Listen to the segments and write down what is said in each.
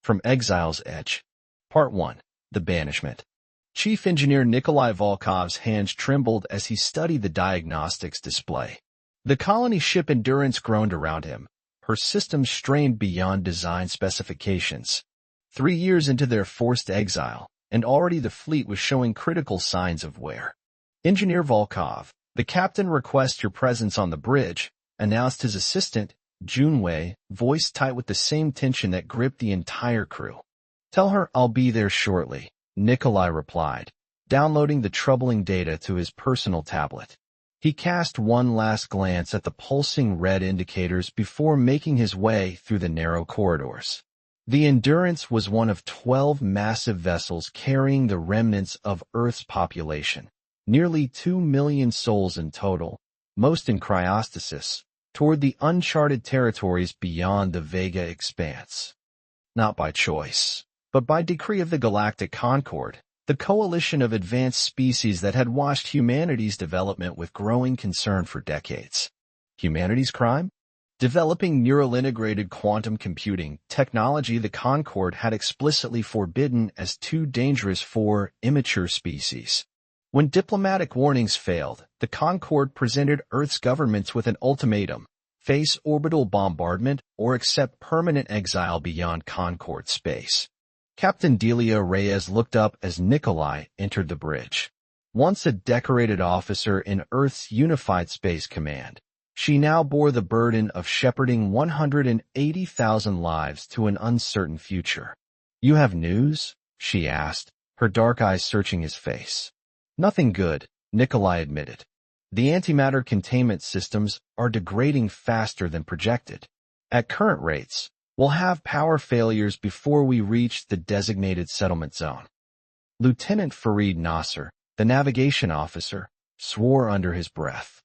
From Exile's Edge. Part 1. The Banishment. Chief Engineer Nikolai Volkov's hands trembled as he studied the diagnostics display. The colony ship Endurance groaned around him, her systems strained beyond design specifications. 3 years into their forced exile, and already the fleet was showing critical signs of wear. Engineer Volkov, the captain requests your presence on the bridge, announced his assistant, Junwei, voice tight with the same tension that gripped the entire crew. Tell her I'll be there shortly, Nikolai replied, downloading the troubling data to his personal tablet. He cast one last glance at the pulsing red indicators before making his way through the narrow corridors. The Endurance was one of 12 massive vessels carrying the remnants of Earth's population, nearly 2 million souls in total, most in cryostasis, toward the uncharted territories beyond the Vega expanse. Not by choice, but by decree of the Galactic Concord, the coalition of advanced species that had watched humanity's development with growing concern for decades. Humanity's crime? Developing neural-integrated quantum computing technology the Concord had explicitly forbidden as too dangerous for immature species. When diplomatic warnings failed, the Concord presented Earth's governments with an ultimatum: face orbital bombardment or accept permanent exile beyond Concord space. Captain Delia Reyes looked up as Nikolai entered the bridge. Once a decorated officer in Earth's Unified Space Command, she now bore the burden of shepherding 180,000 lives to an uncertain future. You have news? She asked, her dark eyes searching his face. Nothing good, Nikolai admitted. The antimatter containment systems are degrading faster than projected. At current rates, we'll have power failures before we reach the designated settlement zone. Lieutenant Farid Nasser, the navigation officer, swore under his breath.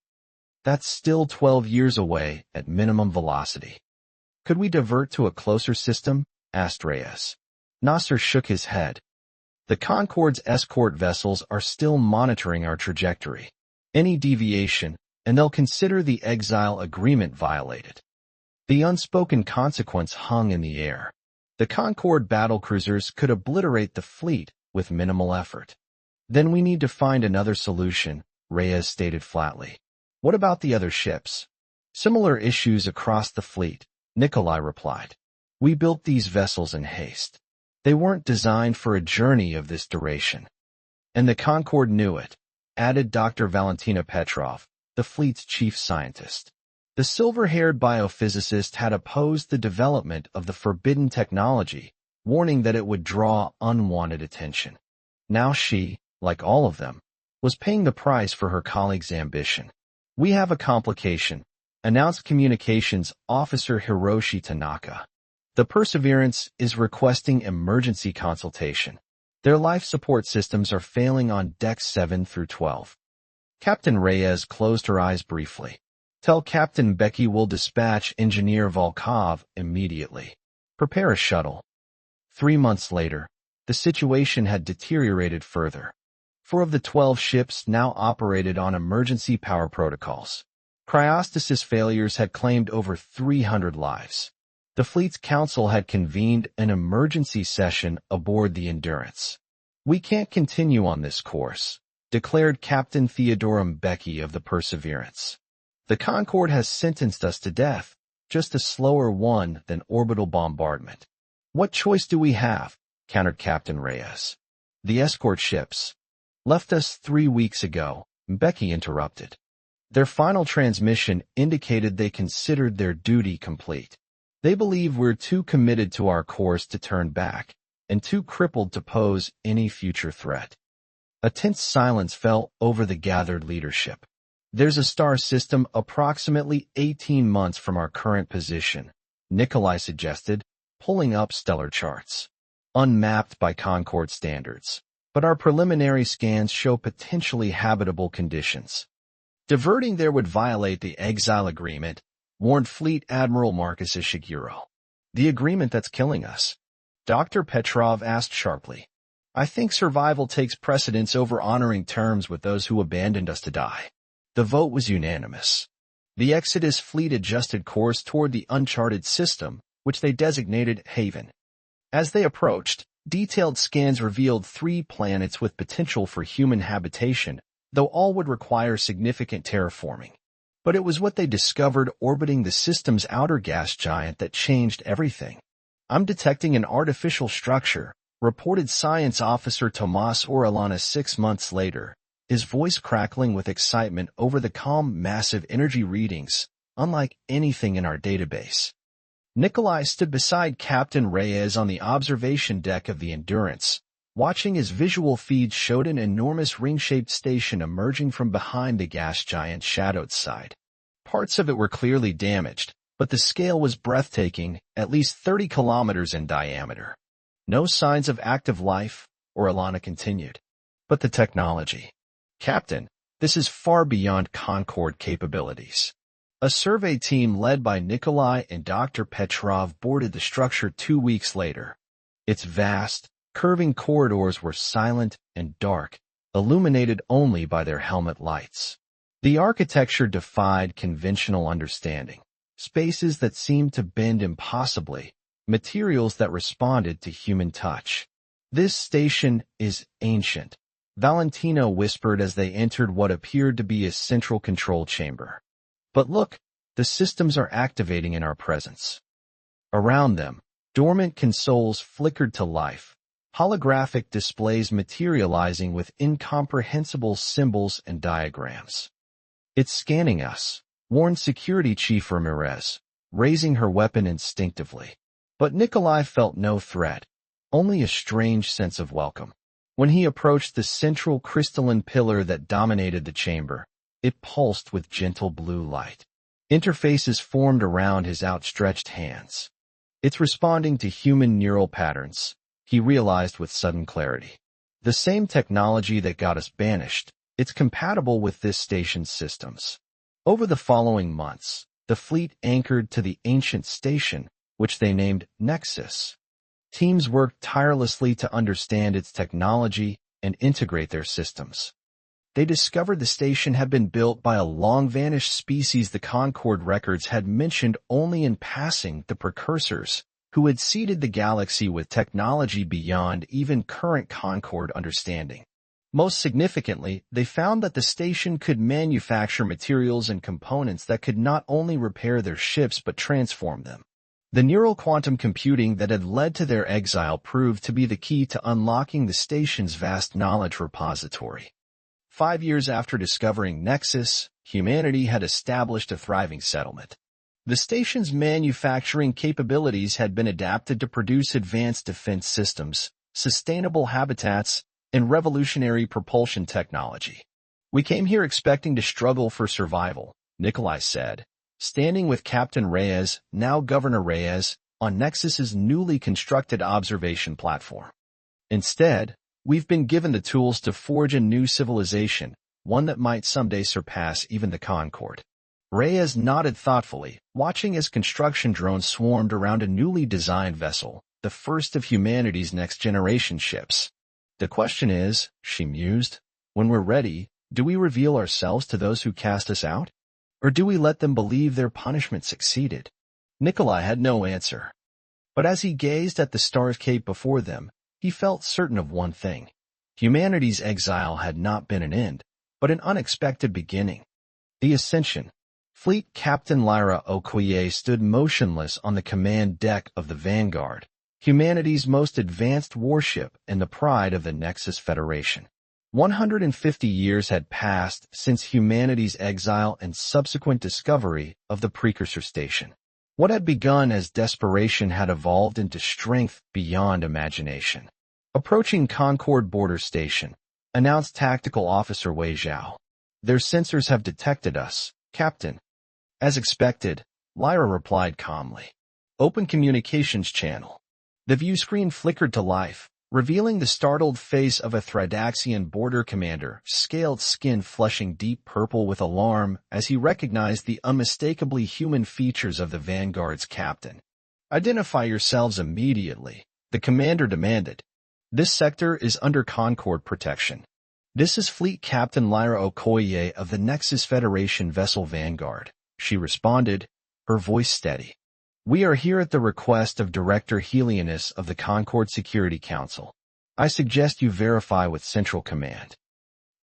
That's still 12 years away at minimum velocity. Could we divert to a closer system? Asked Reyes. Nasser shook his head. The Concord's escort vessels are still monitoring our trajectory. Any deviation, and they'll consider the exile agreement violated. The unspoken consequence hung in the air. The Concord battlecruisers could obliterate the fleet with minimal effort. Then we need to find another solution, Reyes stated flatly. What about the other ships? Similar issues across the fleet, Nikolai replied. We built these vessels in haste. They weren't designed for a journey of this duration. And the Concord knew it, added Dr. Valentina Petrov, the fleet's chief scientist. The silver-haired biophysicist had opposed the development of the forbidden technology, warning that it would draw unwanted attention. Now she, like all of them, was paying the price for her colleague's ambition. We have a complication, announced Communications Officer Hiroshi Tanaka. The Perseverance is requesting emergency consultation. Their life support systems are failing on decks 7 through 12. Captain Reyes closed her eyes briefly. Tell Captain Becky we'll dispatch Engineer Volkov immediately. Prepare a shuttle. 3 months later, the situation had deteriorated further. 4 of the 12 ships now operated on emergency power protocols. Cryostasis failures had claimed over 300 lives. The fleet's council had convened an emergency session aboard the Endurance. We can't continue on this course, declared Captain Theodorum Becky of the Perseverance. The Concord has sentenced us to death, just a slower one than orbital bombardment. What choice do we have? Countered Captain Reyes. The escort ships left us 3 weeks ago, Becky interrupted. Their final transmission indicated they considered their duty complete. They believe we're too committed to our course to turn back, and too crippled to pose any future threat. A tense silence fell over the gathered leadership. There's a star system approximately 18 months from our current position, Nikolai suggested, pulling up stellar charts. Unmapped by Concord standards, but our preliminary scans show potentially habitable conditions. Diverting there would violate the exile agreement, warned Fleet Admiral Marcus Ishiguro. The agreement that's killing us? Dr. Petrov asked sharply. I think survival takes precedence over honoring terms with those who abandoned us to die. The vote was unanimous. The Exodus fleet adjusted course toward the uncharted system, which they designated Haven. As they approached, detailed scans revealed 3 planets with potential for human habitation, though all would require significant terraforming. But it was what they discovered orbiting the system's outer gas giant that changed everything. "I'm detecting an artificial structure," reported Science Officer Tomas Orellana 6 months later, his voice crackling with excitement over the calm, massive energy readings, unlike anything in our database. Nikolai stood beside Captain Reyes on the observation deck of the Endurance, watching as visual feeds showed an enormous ring-shaped station emerging from behind the gas giant's shadowed side. Parts of it were clearly damaged, but the scale was breathtaking, at least 30 kilometers in diameter. "No signs of active life," Orellana continued. "But the technology. Captain, this is far beyond Concorde capabilities." A survey team led by Nikolai and Dr. Petrov boarded the structure 2 weeks later. Its vast, curving corridors were silent and dark, illuminated only by their helmet lights. The architecture defied conventional understanding. Spaces that seemed to bend impossibly, materials that responded to human touch. "This station is ancient," Valentino whispered as they entered what appeared to be a central control chamber. "But look, the systems are activating in our presence." Around them, dormant consoles flickered to life, holographic displays materializing with incomprehensible symbols and diagrams. "It's scanning us," warned Security Chief Ramirez, raising her weapon instinctively. But Nikolai felt no threat, only a strange sense of welcome. When he approached the central crystalline pillar that dominated the chamber, it pulsed with gentle blue light. Interfaces formed around his outstretched hands. "It's responding to human neural patterns," he realized with sudden clarity. "The same technology that got us banished, it's compatible with this station's systems." Over the following months, the fleet anchored to the ancient station, which they named Nexus. Teams worked tirelessly to understand its technology and integrate their systems. They discovered the station had been built by a long-vanished species the Concorde records had mentioned only in passing, the precursors, who had seeded the galaxy with technology beyond even current Concorde understanding. Most significantly, they found that the station could manufacture materials and components that could not only repair their ships but transform them. The neural quantum computing that had led to their exile proved to be the key to unlocking the station's vast knowledge repository. 5 years after discovering Nexus, humanity had established a thriving settlement. The station's manufacturing capabilities had been adapted to produce advanced defense systems, sustainable habitats, and revolutionary propulsion technology. "We came here expecting to struggle for survival," Nikolai said, standing with Captain Reyes, now Governor Reyes, on Nexus's newly constructed observation platform. "Instead, we've been given the tools to forge a new civilization, one that might someday surpass even the Concorde." Reyes nodded thoughtfully, watching as construction drones swarmed around a newly designed vessel, the first of humanity's next-generation ships. "The question is," she mused, "when we're ready, do we reveal ourselves to those who cast us out? Or do we let them believe their punishment succeeded?" Nikolai had no answer. But as he gazed at the starscape before them, he felt certain of one thing. Humanity's exile had not been an end, but an unexpected beginning. The Ascension. Fleet Captain Lyra Okoye stood motionless on the command deck of the Vanguard, humanity's most advanced warship and the pride of the Nexus Federation. 150 years had passed since humanity's exile and subsequent discovery of the precursor station. What had begun as desperation had evolved into strength beyond imagination. "Approaching Concorde Border Station," announced Tactical Officer Wei Zhao. "Their sensors have detected us, Captain." "As expected," Lyra replied calmly. "Open communications channel." The view screen flickered to life, revealing the startled face of a Thrydaxian border commander, scaled skin flushing deep purple with alarm as he recognized the unmistakably human features of the Vanguard's captain. "Identify yourselves immediately," the commander demanded. "This sector is under Concorde protection." "This is Fleet Captain Lyra Okoye of the Nexus Federation vessel Vanguard," she responded, her voice steady. We are here at the request of Director Helianus of the Concord Security Council. I suggest you verify with Central Command.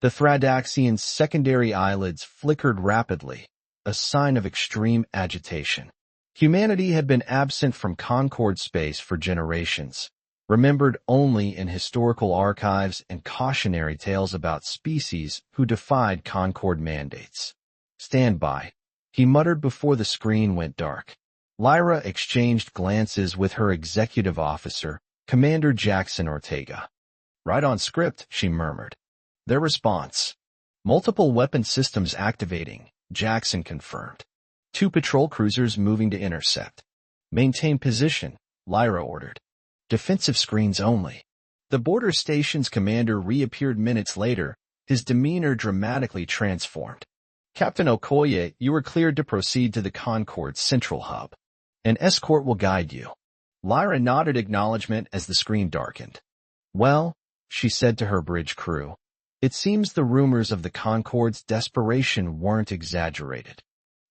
The Thradaxian's secondary eyelids flickered rapidly, a sign of extreme agitation. Humanity had been absent from Concord space for generations, remembered only in historical archives and cautionary tales about species who defied Concord mandates. "Stand by," he muttered before the screen went dark. Lyra exchanged glances with her executive officer, Commander Jackson Ortega. "Right on script," she murmured. Their response: "Multiple weapon systems activating," Jackson confirmed. "2 patrol cruisers moving to intercept." "Maintain position," Lyra ordered. "Defensive screens only." The border station's commander reappeared minutes later, his demeanor dramatically transformed. "Captain Okoye, you are cleared to proceed to the Concord Central Hub. An escort will guide you." Lyra nodded acknowledgement as the screen darkened. "Well," she said to her bridge crew, "it seems the rumors of the Concord's desperation weren't exaggerated."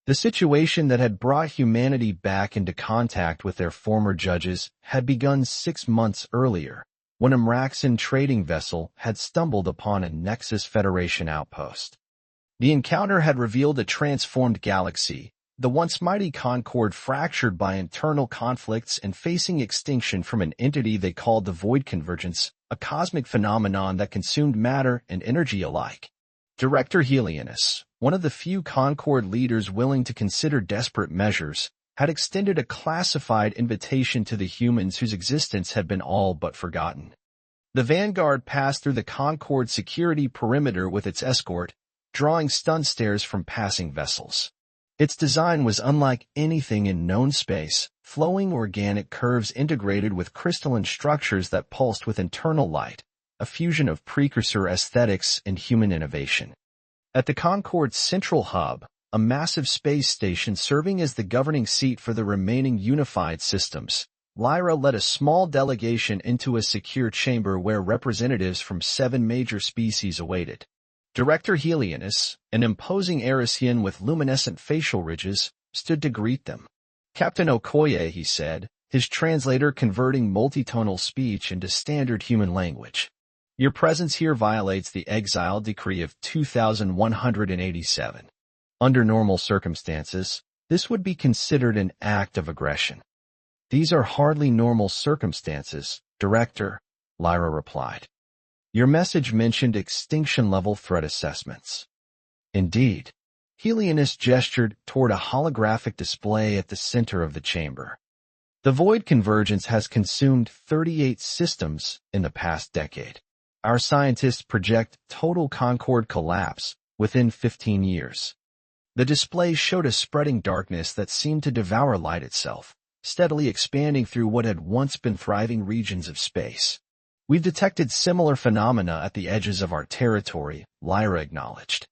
The situation that had brought humanity back into contact with their former judges had begun 6 months earlier, when a Mraxan trading vessel had stumbled upon a Nexus Federation outpost. The encounter had revealed a transformed galaxy, the once mighty Concord fractured by internal conflicts and facing extinction from an entity they called the Void Convergence, a cosmic phenomenon that consumed matter and energy alike. Director Helianus, one of the few Concord leaders willing to consider desperate measures, had extended a classified invitation to the humans whose existence had been all but forgotten. The Vanguard passed through the Concord security perimeter with its escort, drawing stun stares from passing vessels. Its design was unlike anything in known space, flowing organic curves integrated with crystalline structures that pulsed with internal light, a fusion of precursor aesthetics and human innovation. At the Concord Central Hub, a massive space station serving as the governing seat for the remaining unified systems, Lyra led a small delegation into a secure chamber where representatives from 7 major species awaited. Director Helianus, an imposing Erisian with luminescent facial ridges, stood to greet them. "Captain Okoye," he said, his translator converting multitonal speech into standard human language. "Your presence here violates the exile decree of 2187. Under normal circumstances, this would be considered an act of aggression." "These are hardly normal circumstances, Director," Lyra replied. "Your message mentioned extinction-level threat assessments." "Indeed." Helianus gestured toward a holographic display at the center of the chamber. "The Void Convergence has consumed 38 systems in the past decade. Our scientists project total Concord collapse within 15 years. The display showed a spreading darkness that seemed to devour light itself, steadily expanding through what had once been thriving regions of space. "We've detected similar phenomena at the edges of our territory," Lyra acknowledged.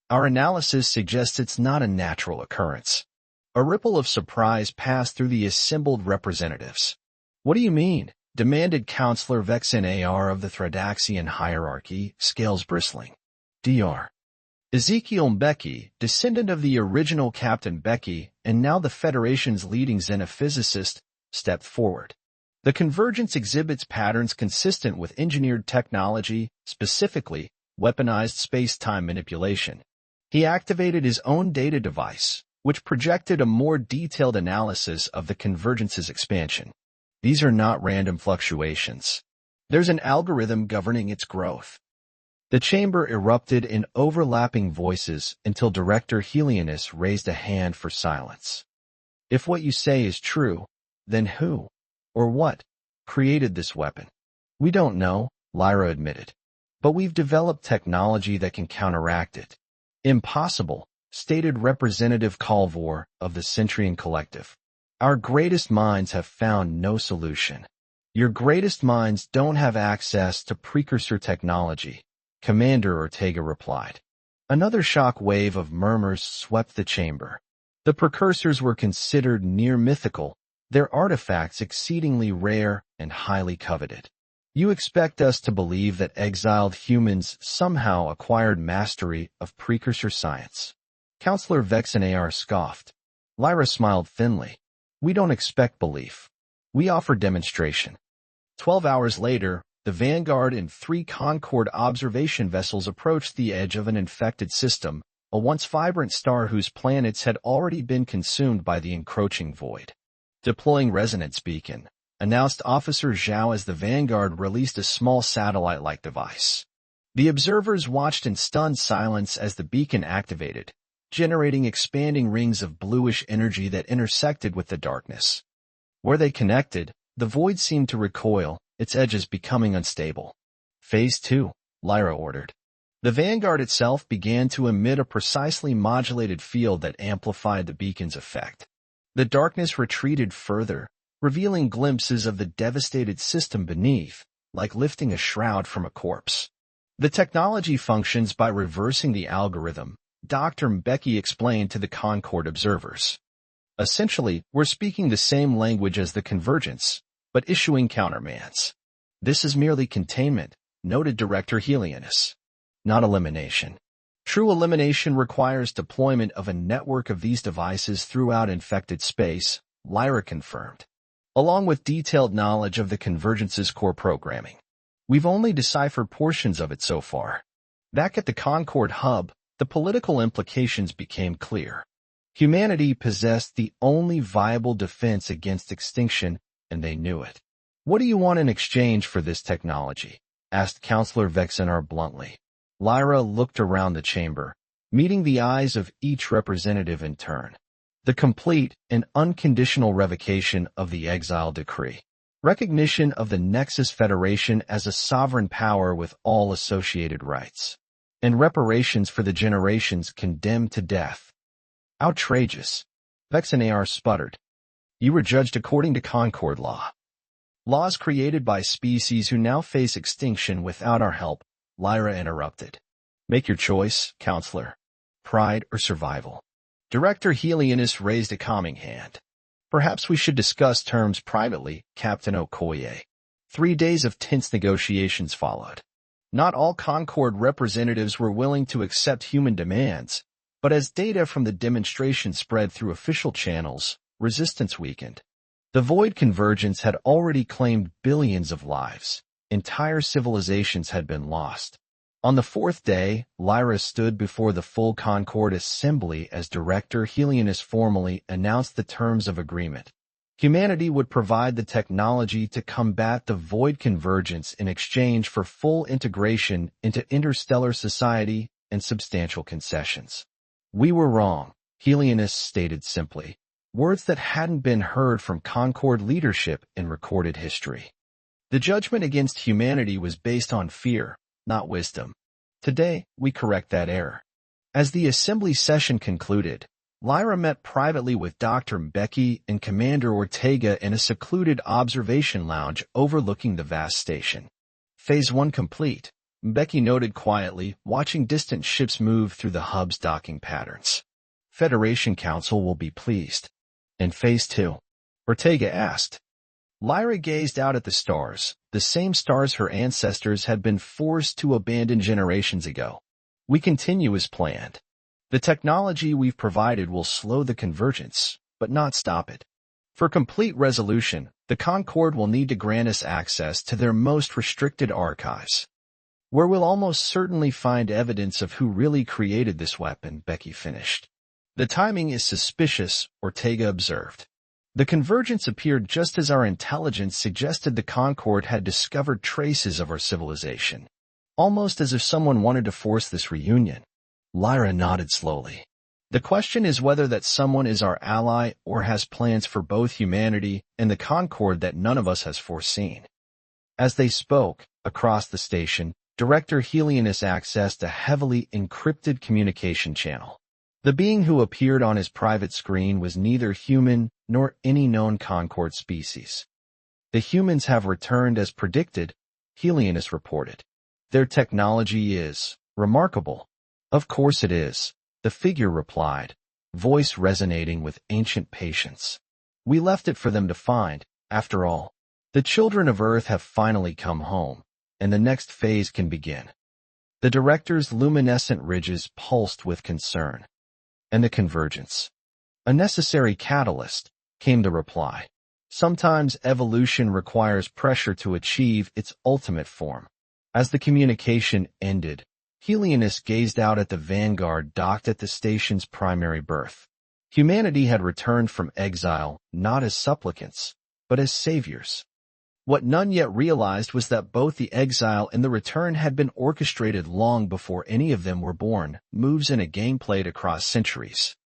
"Our analysis suggests it's not a natural occurrence." A ripple of surprise passed through the assembled representatives. "What do you mean?" demanded Counselor Vexen AR of the Thradaxian hierarchy, scales bristling. Dr. Ezekiel Mbeki, descendant of the original Captain Becky and now the Federation's leading xenophysicist, stepped forward. "The convergence exhibits patterns consistent with engineered technology, specifically weaponized space-time manipulation." He activated his own data device, which projected a more detailed analysis of the convergence's expansion. "These are not random fluctuations. There's an algorithm governing its growth." The chamber erupted in overlapping voices until Director Helianus raised a hand for silence. "If what you say is true, then who, or what, created this weapon?" "We don't know," Lyra admitted. "But we've developed technology that can counteract it." "Impossible," stated Representative Calvor of the Centrian Collective. "Our greatest minds have found no solution." "Your greatest minds don't have access to precursor technology," Commander Ortega replied. Another shock wave of murmurs swept the chamber. The precursors were considered near mythical, their artifacts exceedingly rare and highly coveted. "You expect us to believe that exiled humans somehow acquired mastery of precursor science?" Counselor Vexen AR scoffed. Lyra smiled thinly. We don't expect belief. We offer demonstration. 12 hours later, the Vanguard and 3 Concorde observation vessels approached the edge of an infected system, a once vibrant star whose planets had already been consumed by the encroaching void. Deploying resonance beacon, announced Officer Zhao as the Vanguard released a small satellite-like device. The observers watched in stunned silence as the beacon activated, generating expanding rings of bluish energy that intersected with the darkness. Where they connected, the void seemed to recoil, its edges becoming unstable. Phase 2, Lyra ordered. The Vanguard itself began to emit a precisely modulated field that amplified the beacon's effect. The darkness retreated further, revealing glimpses of the devastated system beneath, like lifting a shroud from a corpse. The technology functions by reversing the algorithm, Dr. Mbeki explained to the Concorde observers. Essentially, we're speaking the same language as the Convergence, but issuing countermands. This is merely containment, noted Director Helianus. Not elimination. True elimination requires deployment of a network of these devices throughout infected space, Lyra confirmed. Along with detailed knowledge of the Convergence's core programming. We've only deciphered portions of it so far. Back at the Concorde hub, the political implications became clear. Humanity possessed the only viable defense against extinction, and they knew it. What do you want in exchange for this technology? Asked Counselor Vexenar bluntly. Lyra looked around the chamber, meeting the eyes of each representative in turn. The complete and unconditional revocation of the exile decree. Recognition of the Nexus Federation as a sovereign power with all associated rights. And reparations for the generations condemned to death. Outrageous. Vexenar sputtered. You were judged according to Concorde law. Laws created by species who now face extinction without our help, Lyra interrupted. Make your choice, Counselor. Pride or survival. Director Helianus raised a calming hand. Perhaps we should discuss terms privately, Captain Okoye. 3 days of tense negotiations followed. Not all Concorde representatives were willing to accept human demands, but as data from the demonstration spread through official channels, resistance weakened. The Void Convergence had already claimed billions of lives. Entire civilizations had been lost. On the 4th day, Lyra stood before the full Concorde assembly as Director Helianus formally announced the terms of agreement. Humanity would provide the technology to combat the Void Convergence in exchange for full integration into interstellar society and substantial concessions. We were wrong, Helianus stated simply, words that hadn't been heard from Concorde leadership in recorded history. The judgment against humanity was based on fear, not wisdom. Today, we correct that error. As the assembly session concluded, Lyra met privately with Dr. Mbeki and Commander Ortega in a secluded observation lounge overlooking the vast station. Phase 1 complete, Mbeki noted quietly, watching distant ships move through the hub's docking patterns. Federation Council will be pleased. And Phase 2? Ortega asked. Lyra gazed out at the stars, the same stars her ancestors had been forced to abandon generations ago. We continue as planned. The technology we've provided will slow the convergence, but not stop it. For complete resolution, the Concorde will need to grant us access to their most restricted archives, where we'll almost certainly find evidence of who really created this weapon, Becky finished. The timing is suspicious, Ortega observed. The convergence appeared just as our intelligence suggested the Concorde had discovered traces of our civilization. Almost as if someone wanted to force this reunion. Lyra nodded slowly. The question is whether that someone is our ally or has plans for both humanity and the Concorde that none of us has foreseen. As they spoke, across the station, Director Helianus accessed a heavily encrypted communication channel. The being who appeared on his private screen was neither human nor any known Concorde species. The humans have returned as predicted, Helianus reported. Their technology is remarkable. Of course it is, the figure replied, voice resonating with ancient patience. We left it for them to find, after all. The children of Earth have finally come home, and the next phase can begin. The director's luminescent ridges pulsed with concern. And the convergence. A necessary catalyst, came the reply. Sometimes evolution requires pressure to achieve its ultimate form. As the communication ended, Helianus gazed out at the vanguard docked at the station's primary berth. Humanity had returned from exile not as supplicants, but as saviors. What none yet realized was that both the exile and the return had been orchestrated long before any of them were born, moves in a game played across centuries.